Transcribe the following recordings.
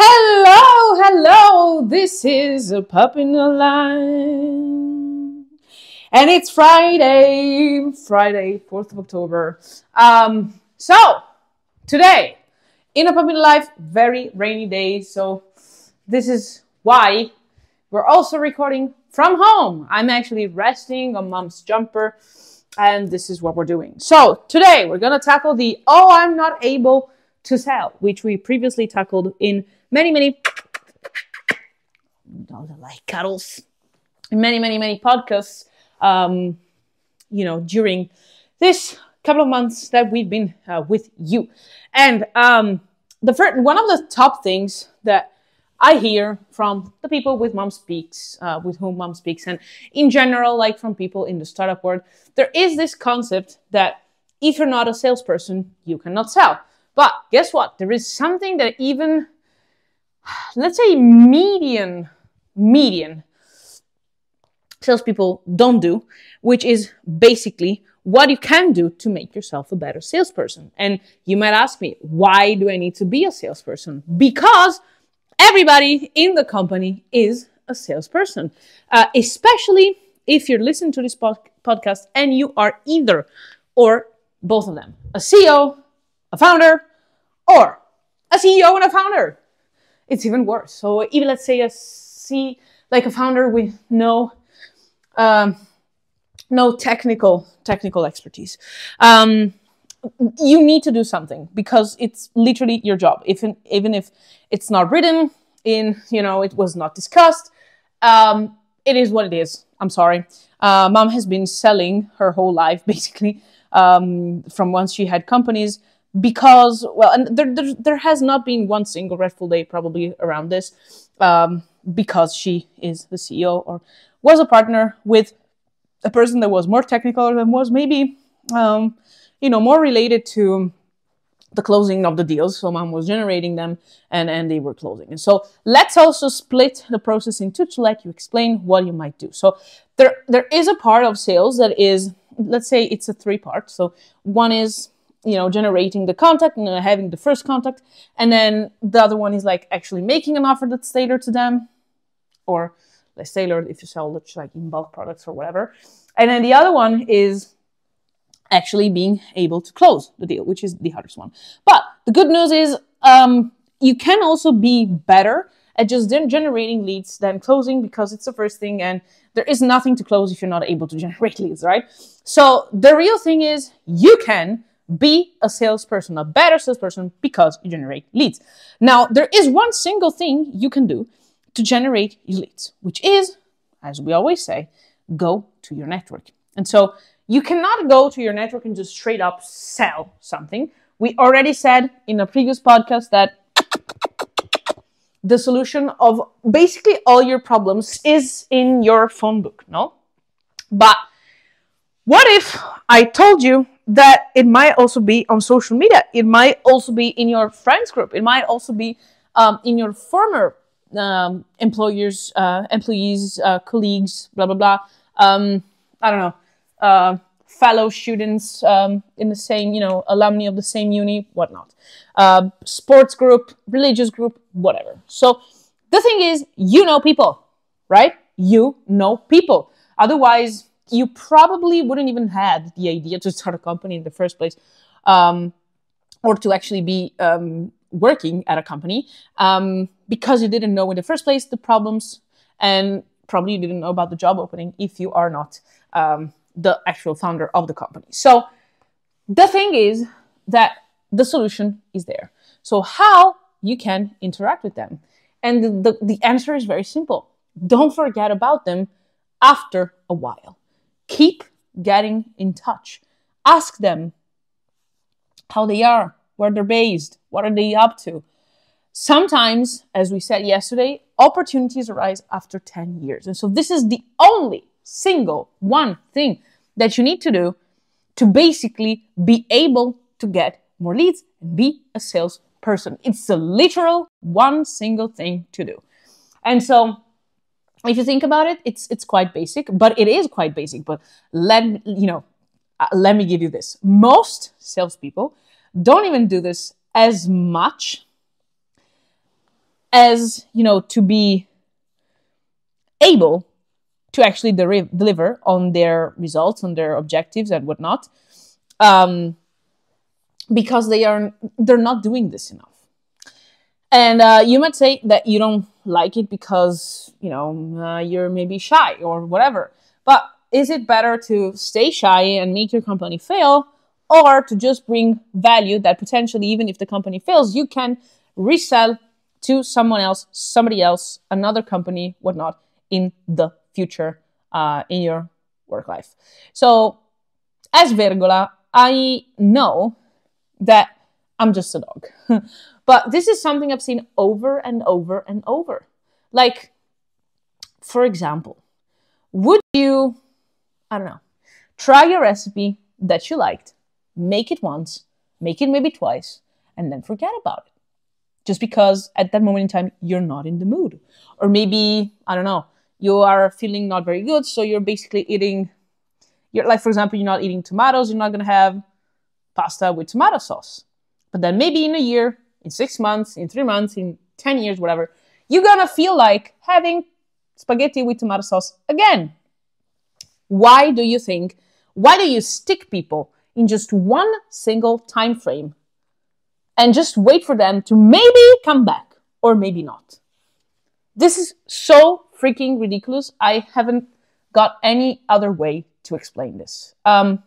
Hello, this is a Pup in the Life. And it's Friday, 4th of October. So, today, in a Pup in the Life, very rainy day. So, this is why we're also recording from home. I'm actually resting on mom's jumper, and this is what we're doing. So, today, we're going to tackle the I'm not able to sell, which we previously tackled in many dogs are like cuddles. Many podcasts, during this couple of months that we've been with you. And one of the top things that I hear from the people with whom Mom Speaks, and in general, like from people in the startup world, there is this concept that if you're not a salesperson, you cannot sell. But guess what? There is something that even, let's say, median salespeople don't do, which is basically what you can do to make yourself a better salesperson. And you might ask me, why do I need to be a salesperson? Because everybody in the company is a salesperson, especially if you're listening to this podcast and you are either or both of them, a CEO, a founder, or a CEO and a founder. It's even worse. So even let's say a founder with no technical expertise. You need to do something because it's literally your job. Even if it's not written in, it was not discussed. It is what it is. I'm sorry. Mom has been selling her whole life, basically, from once she had companies. Because, and there has not been one single Red Full day probably around this, because she is the CEO or was a partner with a person that was more technical than was maybe, more related to the closing of the deals. So Mom was generating them and they were closing. And so let's also split the process in two to let you explain what you might do. So there is a part of sales that is, let's say it's a 3-part. So one is, generating the contact and having the first contact. And then the other one is like actually making an offer that's tailored to them, or less tailored if you sell like in bulk products or whatever. And then the other one is actually being able to close the deal, which is the hardest one. But the good news is you can also be better at just generating leads than closing, because it's the first thing and there is nothing to close if you're not able to generate leads, right? So the real thing is you can be a salesperson, a better salesperson, because you generate leads. Now, there is one single thing you can do to generate your leads, which is, as we always say, go to your network. And so you cannot go to your network and just straight up sell something. We already said in a previous podcast that the solution of basically all your problems is in your phone book, no? But what if I told you that it might also be on social media? It might also be in your friends group. It might also be in your former employees, colleagues, blah, blah, blah. I don't know, fellow students in the same, alumni of the same uni, whatnot. Sports group, religious group, whatever. So the thing is, people, right? You know people. Otherwise, you probably wouldn't even had the idea to start a company in the first place, or to actually be working at a company, because you didn't know in the first place the problems, and probably you didn't know about the job opening if you are not the actual founder of the company. So the thing is that the solution is there. So how you can interact with them? And the answer is very simple. Don't forget about them after a while. Keep getting in touch. Ask them how they are, where they're based, what are they up to. Sometimes, as we said yesterday, opportunities arise after 10 years. And so this is the only single one thing that you need to do to basically be able to get more leads and be a salesperson. It's a literal one single thing to do. And so if you think about it, it's quite basic, but it is quite basic. But let me give you this. Most salespeople don't even do this as much as, to be able to actually deliver on their results, on their objectives and whatnot, because they're not doing this enough. And you might say that you don't like it because, you're maybe shy or whatever. But is it better to stay shy and make your company fail, or to just bring value that potentially, even if the company fails, you can resell to someone else, somebody else, another company, whatnot, in the future, in your work life? So, as Vergola, I know that I'm just a dog. But this is something I've seen over and over and over. Like, for example, would you, try a recipe that you liked, make it once, make it maybe twice, and then forget about it? Just because at that moment in time, you're not in the mood. Or maybe, you are feeling not very good, so you're basically eating, for example, you're not eating tomatoes, you're not going to have pasta with tomato sauce. But then maybe in a year, in 6 months, in 3 months, in 10 years, whatever, you're going to feel like having spaghetti with tomato sauce again. Why do you stick people in just one single time frame and just wait for them to maybe come back or maybe not? This is so freaking ridiculous. I haven't got any other way to explain this. I'm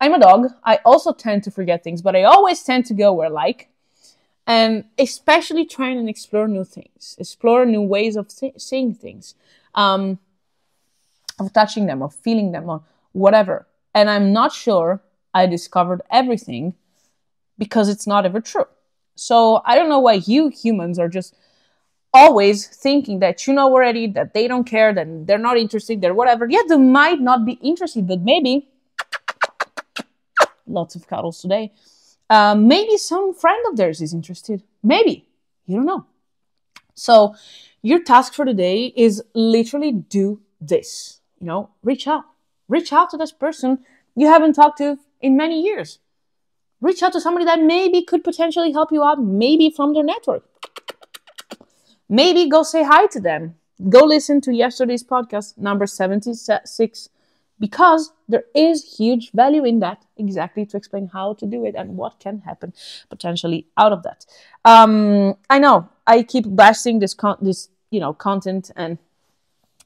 a dog. I also tend to forget things, but I always tend to go where I like. And especially trying and explore new things, explore new ways of seeing things, of touching them, of feeling them, or whatever. And I'm not sure I discovered everything, because it's not ever true. So I don't know why you humans are just always thinking that you know already, that they don't care, that they're not interested, they're whatever. Yeah, they might not be interested, but maybe, lots of cuddles today, maybe some friend of theirs is interested. Maybe. You don't know. So your task for the day is literally do this. Reach out. Reach out to this person you haven't talked to in many years. Reach out to somebody that maybe could potentially help you out, maybe from their network. Maybe go say hi to them. Go listen to yesterday's podcast, number 76, because there is huge value in that, exactly to explain how to do it and what can happen potentially out of that. I know I keep blasting this content and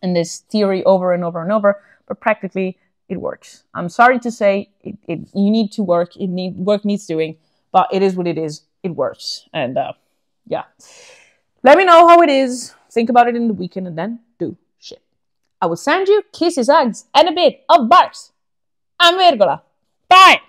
this theory over and over and over, but practically it works. I'm sorry to say you need to work. Work needs doing, but it is what it is. It works, and yeah. Let me know how it is. Think about it in the weekend, and then do shit. I will send you kisses, hugs, and a bit of barks. I'm Vergola. Bye!